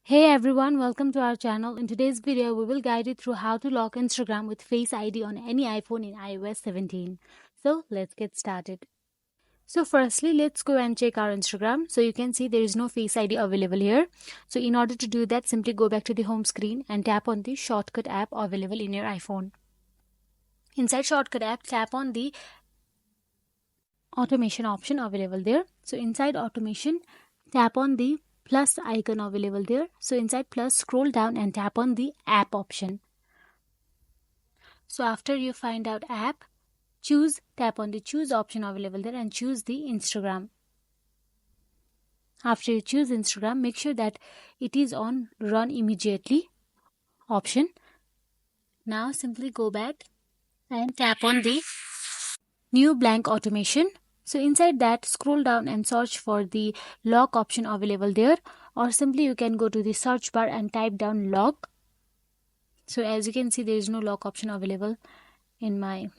Hey everyone, welcome to our channel. In today's video, we will guide you through how to lock Instagram with Face ID on any iPhone in iOS 17. So let's get started. So firstly, let's go and check our Instagram. So you can see there is no Face ID available here. So in order to do that, simply go back to the home screen and tap on the shortcut app available in your iPhone. Inside shortcut app, tap on the automation option available there. So inside automation, tap on the plus icon available there. So inside plus, scroll down and tap on the app option. So after you find out app, tap on the choose option available there and choose the Instagram. After you choose Instagram, make sure that it is on run immediately option. Now simply go back and tap on the new blank automation. So inside that, scroll down and search for the lock option available there, or simply you can go to the search bar and type down lock. So as you can see, there is no lock option available in my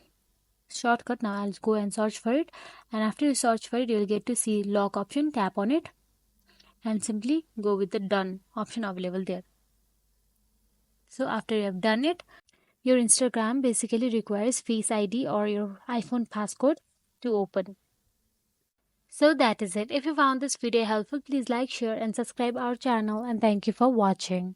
shortcut. Now I'll go and search for it, and after you search for it, you'll get to see lock option. Tap on it and simply go with the done option available there. So after you have done it, your Instagram basically requires Face ID or your iPhone passcode to open. So that is it. If you found this video helpful, please like, share and subscribe our channel, and thank you for watching.